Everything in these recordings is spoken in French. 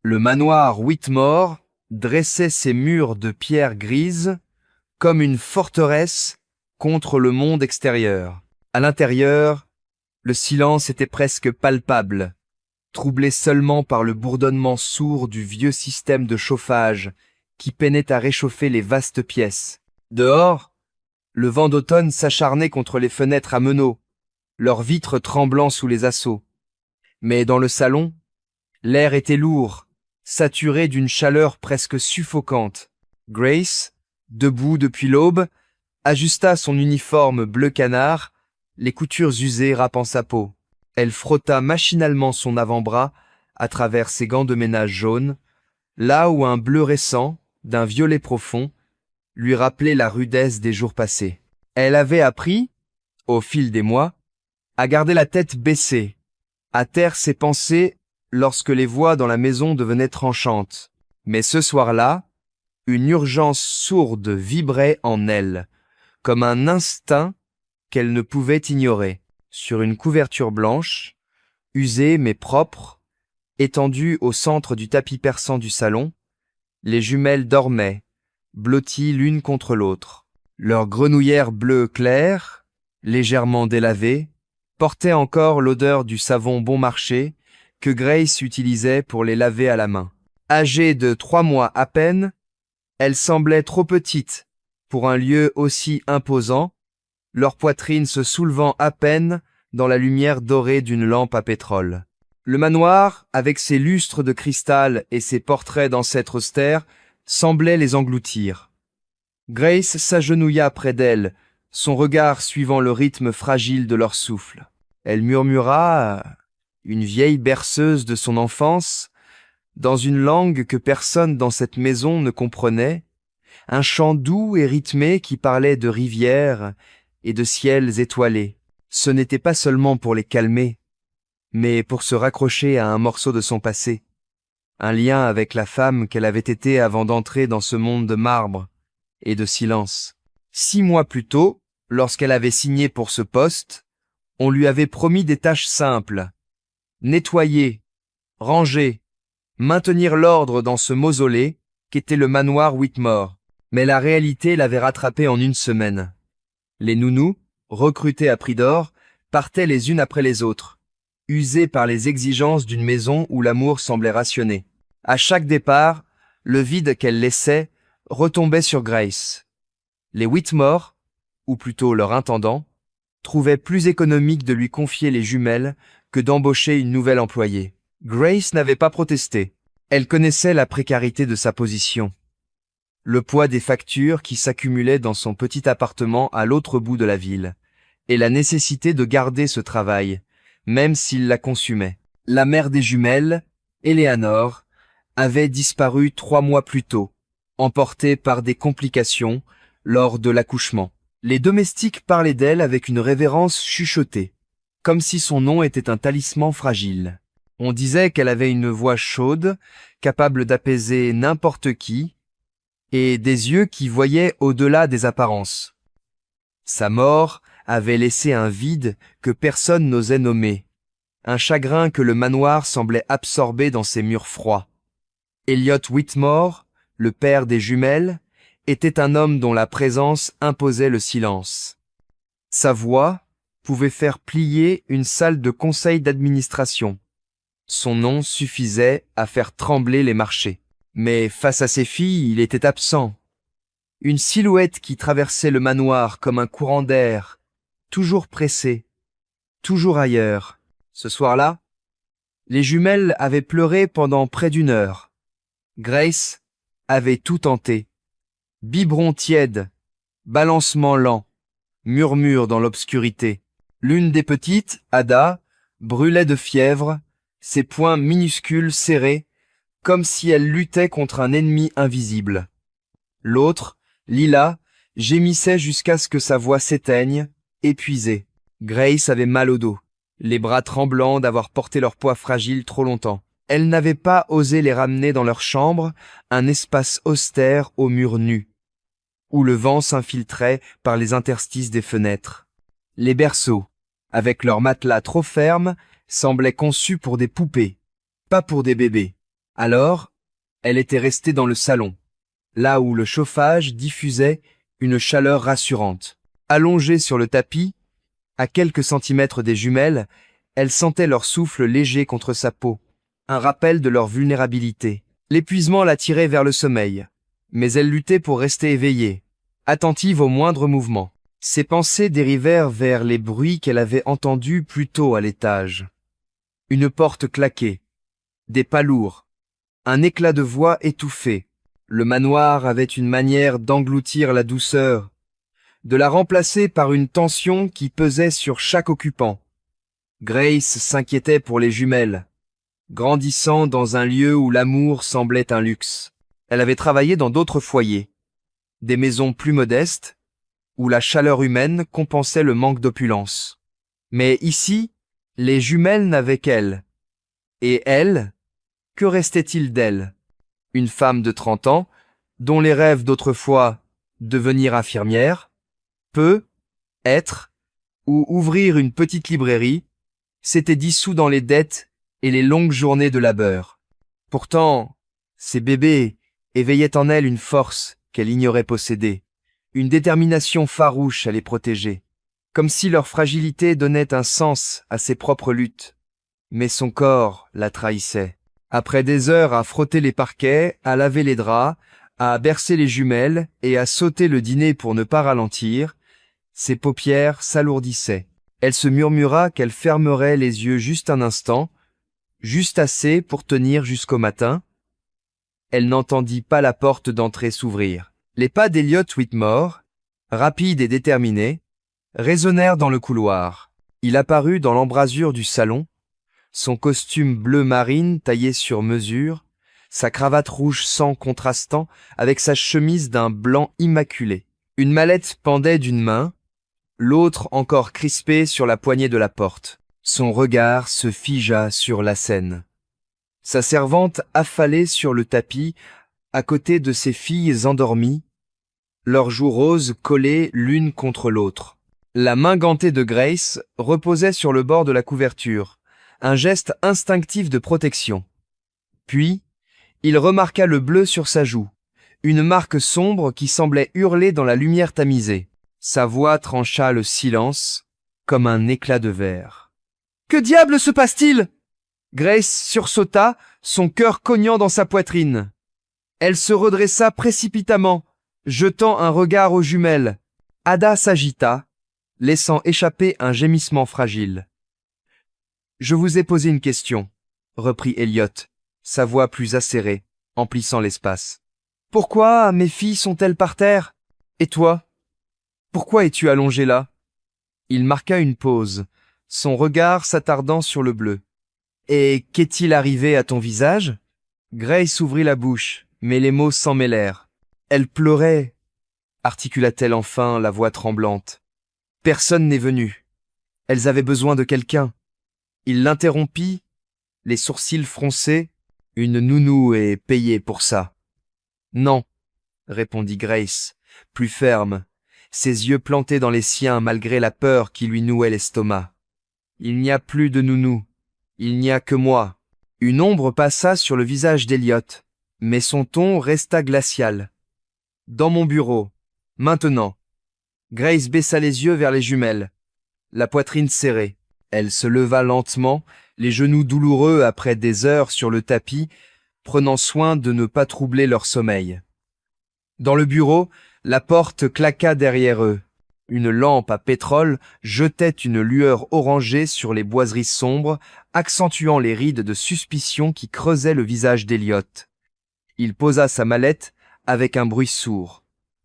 Le manoir Whitmore dressait ses murs de pierre grise comme une forteresse contre le monde extérieur. À l'intérieur, le silence était presque palpable, troublé seulement par le bourdonnement sourd du vieux système de chauffage qui peinait à réchauffer les vastes pièces. Dehors, le vent d'automne s'acharnait contre les fenêtres à meneaux, leurs vitres tremblant sous les assauts. Mais dans le salon, l'air était lourd, saturé d'une chaleur presque suffocante. Grace, debout depuis l'aube, ajusta son uniforme bleu canard, les coutures usées râpant sa peau. Elle frotta machinalement son avant-bras à travers ses gants de ménage jaunes, là où un bleu récent, d'un violet profond, lui rappelait la rudesse des jours passés. Elle avait appris, au fil des mois, à garder la tête baissée, à taire ses pensées lorsque les voix dans la maison devenaient tranchantes. Mais ce soir-là, une urgence sourde vibrait en elle, comme un instinct qu'elle ne pouvait ignorer. Sur une couverture blanche, usée mais propre, étendue au centre du tapis persan du salon, les jumelles dormaient, blotties l'une contre l'autre. Leur grenouillère bleue claire, légèrement délavée, portait encore l'odeur du savon bon marché que Grace utilisait pour les laver à la main. Âgée de 3 mois à peine, elle semblait trop petite pour un lieu aussi imposant, leur poitrine se soulevant à peine dans la lumière dorée d'une lampe à pétrole. Le manoir, avec ses lustres de cristal et ses portraits d'ancêtres austères, semblait les engloutir. Grace s'agenouilla près d'elle, son regard suivant le rythme fragile de leur souffle. Elle murmura, une vieille berceuse de son enfance, dans une langue que personne dans cette maison ne comprenait, un chant doux et rythmé qui parlait de rivières et de ciels étoilés. Ce n'était pas seulement pour les calmer, mais pour se raccrocher à un morceau de son passé, un lien avec la femme qu'elle avait été avant d'entrer dans ce monde de marbre et de silence. 6 mois plus tôt, lorsqu'elle avait signé pour ce poste, on lui avait promis des tâches simples: nettoyer, ranger, maintenir l'ordre dans ce mausolée qu'était le manoir Whitmore. Mais la réalité l'avait rattrapée en 1 semaine. Les nounous, recrutés à prix d'or, partaient les unes après les autres, usées par les exigences d'une maison où l'amour semblait rationné. À chaque départ, le vide qu'elle laissait retombait sur Grace. Les Whitmore, ou plutôt leur intendant, trouvaient plus économique de lui confier les jumelles que d'embaucher une nouvelle employée. Grace n'avait pas protesté. Elle connaissait la précarité de sa position, le poids des factures qui s'accumulaient dans son petit appartement à l'autre bout de la ville, et la nécessité de garder ce travail, même s'il la consumait. La mère des jumelles, Eleanor, avait disparu 3 mois plus tôt, emportée par des complications lors de l'accouchement. Les domestiques parlaient d'elle avec une révérence chuchotée, comme si son nom était un talisman fragile. On disait qu'elle avait une voix chaude, capable d'apaiser n'importe qui, et des yeux qui voyaient au-delà des apparences. Sa mort avait laissé un vide que personne n'osait nommer, un chagrin que le manoir semblait absorber dans ses murs froids. Elliot Whitmore, le père des jumelles, était un homme dont la présence imposait le silence. Sa voix pouvait faire plier une salle de conseil d'administration. Son nom suffisait à faire trembler les marchés. Mais face à ses filles, il était absent. Une silhouette qui traversait le manoir comme un courant d'air, toujours pressé, toujours ailleurs. Ce soir-là, les jumelles avaient pleuré pendant près d'1 heure. Grace avait tout tenté. Biberon tiède, balancement lent, murmure dans l'obscurité. L'une des petites, Ada, brûlait de fièvre, ses poings minuscules serrés, comme si elle luttait contre un ennemi invisible. L'autre, Lila, gémissait jusqu'à ce que sa voix s'éteigne, épuisée. Grace avait mal au dos, les bras tremblants d'avoir porté leur poids fragile trop longtemps. Elle n'avait pas osé les ramener dans leur chambre, un espace austère aux murs nus, où le vent s'infiltrait par les interstices des fenêtres. Les berceaux, avec leurs matelas trop fermes, semblaient conçus pour des poupées, pas pour des bébés. Alors, elle était restée dans le salon, là où le chauffage diffusait une chaleur rassurante. Allongée sur le tapis, à quelques centimètres des jumelles, elle sentait leur souffle léger contre sa peau, un rappel de leur vulnérabilité. L'épuisement l'attirait vers le sommeil, mais elle luttait pour rester éveillée, attentive aux moindres mouvements. Ses pensées dérivèrent vers les bruits qu'elle avait entendus plus tôt à l'étage. Une porte claquée, des pas lourds, un éclat de voix étouffé. Le manoir avait une manière d'engloutir la douceur, de la remplacer par une tension qui pesait sur chaque occupant. Grace s'inquiétait pour les jumelles, grandissant dans un lieu où l'amour semblait un luxe. Elle avait travaillé dans d'autres foyers, des maisons plus modestes, où la chaleur humaine compensait le manque d'opulence. Mais ici, les jumelles n'avaient qu'elle. Et elle, que restait-il d'elle? Une femme de 30 ans, dont les rêves d'autrefois, devenir infirmière, être, ou ouvrir une petite librairie, s'étaient dissous dans les dettes et les longues journées de labeur. Pourtant, ces bébés éveillaient en elle une force qu'elle ignorait posséder, une détermination farouche à les protéger, comme si leur fragilité donnait un sens à ses propres luttes. Mais son corps la trahissait. Après des heures à frotter les parquets, à laver les draps, à bercer les jumelles et à sauter le dîner pour ne pas ralentir, ses paupières s'alourdissaient. Elle se murmura qu'elle fermerait les yeux juste un instant, juste assez pour tenir jusqu'au matin. Elle n'entendit pas la porte d'entrée s'ouvrir. Les pas d'Elliot Whitmore, rapides et déterminés, résonnèrent dans le couloir. Il apparut dans l'embrasure du salon, son costume bleu marine taillé sur mesure, sa cravate rouge sang contrastant avec sa chemise d'un blanc immaculé. Une mallette pendait d'une main, l'autre encore crispée sur la poignée de la porte. Son regard se figea sur la scène. Sa servante affalée sur le tapis, à côté de ses filles endormies, leurs joues roses collées l'une contre l'autre. La main gantée de Grace reposait sur le bord de la couverture, un geste instinctif de protection. Puis, il remarqua le bleu sur sa joue, une marque sombre qui semblait hurler dans la lumière tamisée. Sa voix trancha le silence comme un éclat de verre. « Que diable se passe-t-il » Grace sursauta, son cœur cognant dans sa poitrine. Elle se redressa précipitamment, jetant un regard aux jumelles. Ada s'agita, laissant échapper un gémissement fragile. « Je vous ai posé une question, » reprit Elliot, sa voix plus acérée, emplissant l'espace. « Pourquoi mes filles sont-elles par terre? Et toi? Pourquoi es-tu allongé là ?» Il marqua une pause, son regard s'attardant sur le bleu. « Et qu'est-il arrivé à ton visage ?» Grace ouvrit la bouche, mais les mots s'en mêlèrent. « Elle pleurait, » articula-t-elle enfin, la voix tremblante. « Personne n'est venu. Elles avaient besoin de quelqu'un. » Il l'interrompit, les sourcils froncés. « Une nounou est payée pour ça. »« Non, » répondit Grace, plus ferme, ses yeux plantés dans les siens malgré la peur qui lui nouait l'estomac. « Il n'y a plus de nounou. Il n'y a que moi. » Une ombre passa sur le visage d'Elliot, mais son ton resta glacial. « Dans mon bureau. Maintenant. » Grace baissa les yeux vers les jumelles, la poitrine serrée. Elle se leva lentement, les genoux douloureux après des heures sur le tapis, prenant soin de ne pas troubler leur sommeil. Dans le bureau, la porte claqua derrière eux. Une lampe à pétrole jetait une lueur orangée sur les boiseries sombres, accentuant les rides de suspicion qui creusaient le visage d'Elliot. Il posa sa mallette avec un bruit sourd.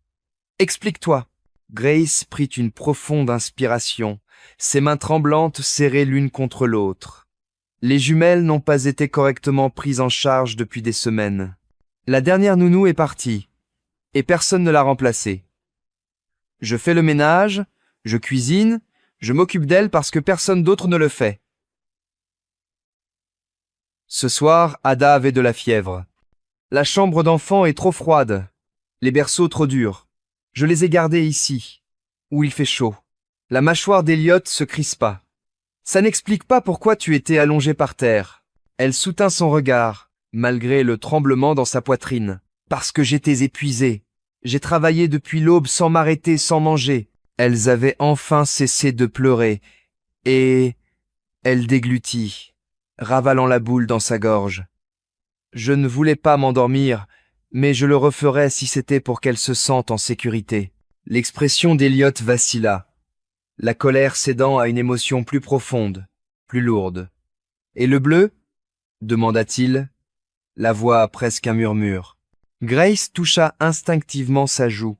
« Explique-toi. » Grace prit une profonde inspiration, ses mains tremblantes serrées l'une contre l'autre. Les jumelles n'ont pas été correctement prises en charge depuis des semaines. La dernière nounou est partie, et personne ne l'a remplacée. Je fais le ménage, je cuisine, je m'occupe d'elle parce que personne d'autre ne le fait. Ce soir, Ada avait de la fièvre. La chambre d'enfant est trop froide, les berceaux trop durs. Je les ai gardés ici, où il fait chaud. La mâchoire d'Elliot se crispa. Ça n'explique pas pourquoi tu étais allongé par terre. Elle soutint son regard, malgré le tremblement dans sa poitrine. Parce que j'étais épuisé. J'ai travaillé depuis l'aube sans m'arrêter, sans manger. Elles avaient enfin cessé de pleurer, et elle déglutit, ravalant la boule dans sa gorge. Je ne voulais pas m'endormir, mais je le referais si c'était pour qu'elle se sente en sécurité. L'expression d'Elliot vacilla, la colère cédant à une émotion plus profonde, plus lourde. « Et le bleu » demanda-t-il, la voix presque un murmure. Grace toucha instinctivement sa joue,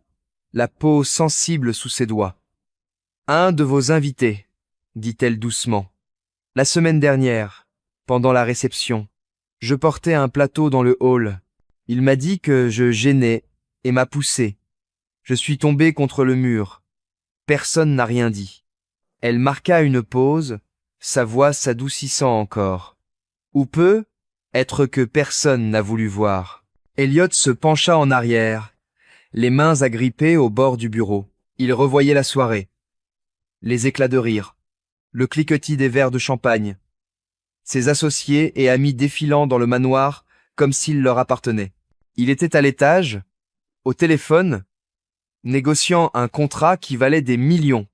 la peau sensible sous ses doigts. « Un de vos invités, » dit-elle doucement. « La semaine dernière, pendant la réception, je portais un plateau dans le hall. Il m'a dit que je gênais et m'a poussé. Je suis tombé contre le mur. Personne n'a rien dit. » Elle marqua une pause, sa voix s'adoucissant encore. « Ou peut être que personne n'a voulu voir. » Elliot se pencha en arrière, les mains agrippées au bord du bureau. Il revoyait la soirée. Les éclats de rire, le cliquetis des verres de champagne, ses associés et amis défilant dans le manoir comme s'il leur appartenait. Il était à l'étage, au téléphone, négociant un contrat qui valait des millions.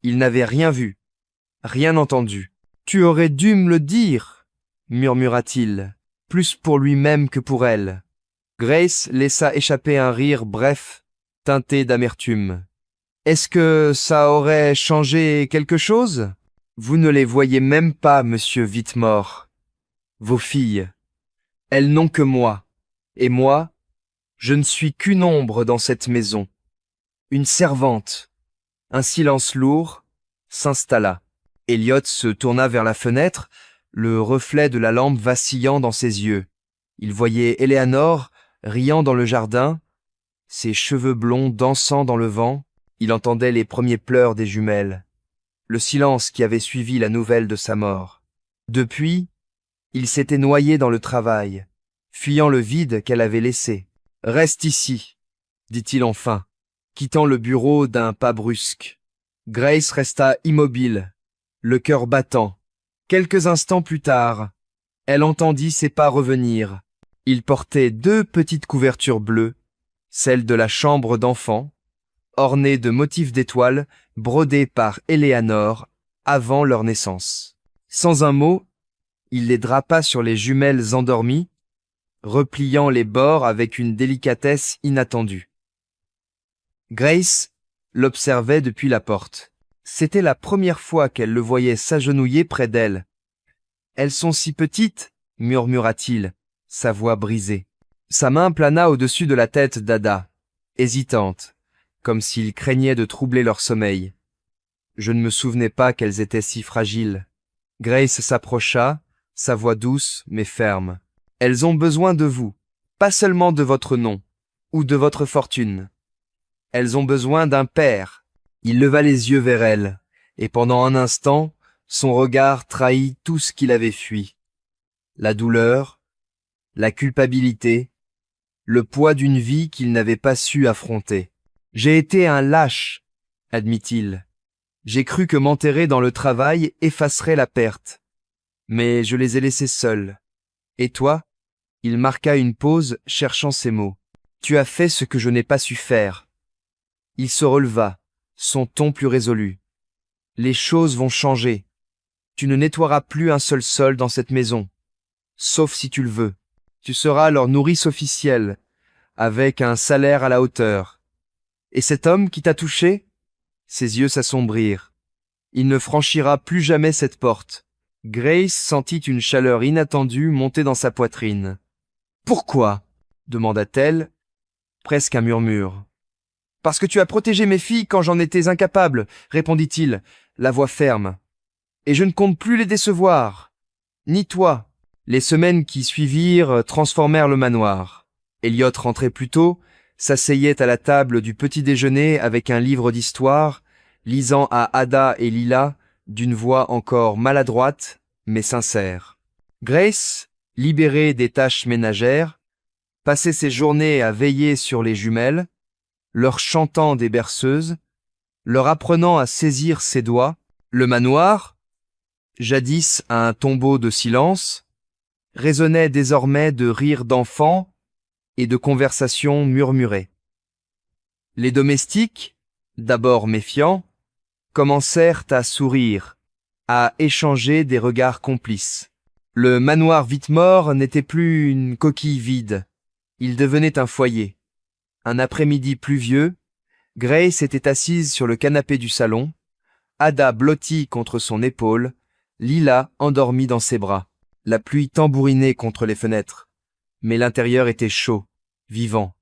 Il n'avait rien vu, rien entendu. « Tu aurais dû me le dire » murmura-t-il, plus pour lui-même que pour elle. Grace laissa échapper un rire bref, teinté d'amertume. « Est-ce que ça aurait changé quelque chose ? Vous ne les voyez même pas, monsieur Whitmore. Vos filles. Elles n'ont que moi. Et moi, je ne suis qu'une ombre dans cette maison. Une servante. » Un silence lourd s'installa. Elliot se tourna vers la fenêtre, le reflet de la lampe vacillant dans ses yeux. Il voyait Eleanor riant dans le jardin, ses cheveux blonds dansant dans le vent. Il entendait les premiers pleurs des jumelles, le silence qui avait suivi la nouvelle de sa mort. Depuis, il s'était noyé dans le travail, fuyant le vide qu'elle avait laissé. « Reste ici, » dit-il enfin, quittant le bureau d'un pas brusque. Grace resta immobile, le cœur battant. Quelques instants plus tard, elle entendit ses pas revenir. Il portait 2 petites couvertures bleues, celle de la chambre d'enfant, ornée de motifs d'étoiles brodés par Eleanor avant leur naissance. Sans un mot, il les drapa sur les jumelles endormies, repliant les bords avec une délicatesse inattendue. Grace l'observait depuis la porte. C'était la première fois qu'elle le voyait s'agenouiller près d'elle. « Elles sont si petites » murmura-t-il, sa voix brisée. Sa main plana au-dessus de la tête d'Ada, hésitante, comme s'il craignait de troubler leur sommeil. Je ne me souvenais pas qu'elles étaient si fragiles. Grace s'approcha, sa voix douce mais ferme. « Elles ont besoin de vous, pas seulement de votre nom, ou de votre fortune. Elles ont besoin d'un père. » Il leva les yeux vers elle, et pendant un instant, son regard trahit tout ce qu'il avait fui. La douleur, la culpabilité, le poids d'une vie qu'il n'avait pas su affronter. « J'ai été un lâche, » admit-il. « J'ai cru que m'enterrer dans le travail effacerait la perte. Mais je les ai laissés seuls. Et toi ?» Il marqua une pause, cherchant ses mots. « Tu as fait ce que je n'ai pas su faire. » Il se releva, son ton plus résolu. « Les choses vont changer. Tu ne nettoieras plus un seul sol dans cette maison, sauf si tu le veux. Tu seras leur nourrice officielle, avec un salaire à la hauteur. Et cet homme qui t'a touché ?» Ses yeux s'assombrirent. « Il ne franchira plus jamais cette porte. » Grace sentit une chaleur inattendue monter dans sa poitrine. « Pourquoi ?» demanda-t-elle, presque un murmure. « Parce que tu as protégé mes filles quand j'en étais incapable, » répondit-il, la voix ferme. « Et je ne compte plus les décevoir. Ni toi. » Les semaines qui suivirent transformèrent le manoir. Elliot rentrait plus tôt, s'asseyait à la table du petit déjeuner avec un livre d'histoire, lisant à Ada et Lila d'une voix encore maladroite, mais sincère. Grace, libérée des tâches ménagères, passait ses journées à veiller sur les jumelles, leur chantant des berceuses, leur apprenant à saisir ses doigts. Le manoir, jadis un tombeau de silence, résonnaient désormais de rires d'enfants et de conversations murmurées. Les domestiques, d'abord méfiants, commencèrent à sourire, à échanger des regards complices. Le manoir Whitmore n'était plus une coquille vide, il devenait un foyer. Un après-midi pluvieux, Grace était assise sur le canapé du salon, Ada blottie contre son épaule, Lila endormie dans ses bras. La pluie tambourinait contre les fenêtres, mais l'intérieur était chaud, vivant.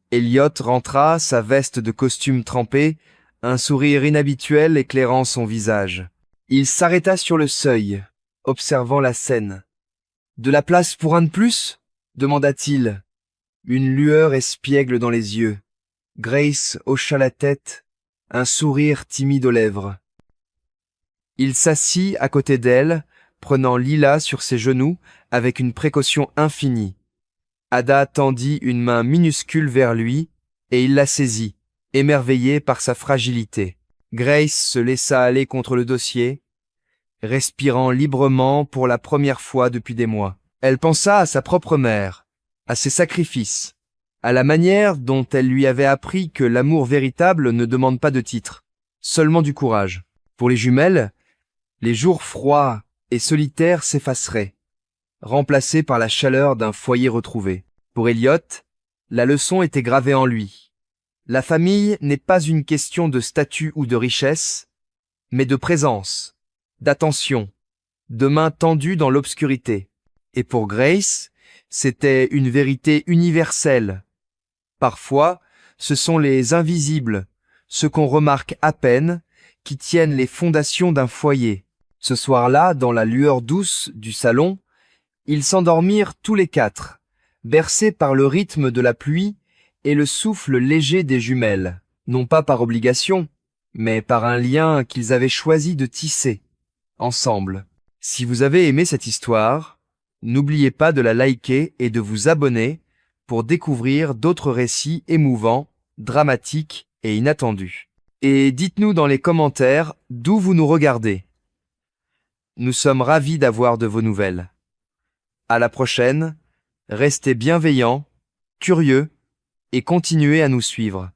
Elliot rentra, sa veste de costume trempée, un sourire inhabituel éclairant son visage. Il s'arrêta sur le seuil, observant la scène. « De la place pour un de plus ?» demanda-t-il, une lueur espiègle dans les yeux. Grace hocha la tête, un sourire timide aux lèvres. Il s'assit à côté d'elle, prenant Lila sur ses genoux avec une précaution infinie. Ada tendit une main minuscule vers lui et il la saisit, émerveillé par sa fragilité. Grace se laissa aller contre le dossier, respirant librement pour la première fois depuis des mois. Elle pensa à sa propre mère, à ses sacrifices, à la manière dont elle lui avait appris que l'amour véritable ne demande pas de titre, seulement du courage. Pour les jumelles, les jours froids et solitaires s'effaceraient, remplacés par la chaleur d'un foyer retrouvé. Pour Elliot, la leçon était gravée en lui. La famille n'est pas une question de statut ou de richesse, mais de présence, d'attention, de mains tendues dans l'obscurité. Et pour Grace, c'était une vérité universelle. Parfois, ce sont les invisibles, ceux qu'on remarque à peine, qui tiennent les fondations d'un foyer. Ce soir-là, dans la lueur douce du salon, ils s'endormirent tous les quatre, bercés par le rythme de la pluie et le souffle léger des jumelles, non pas par obligation, mais par un lien qu'ils avaient choisi de tisser, ensemble. Si vous avez aimé cette histoire, n'oubliez pas de la liker et de vous abonner pour découvrir d'autres récits émouvants, dramatiques et inattendus. Et dites-nous dans les commentaires d'où vous nous regardez. Nous sommes ravis d'avoir de vos nouvelles. À la prochaine, restez bienveillants, curieux et continuez à nous suivre.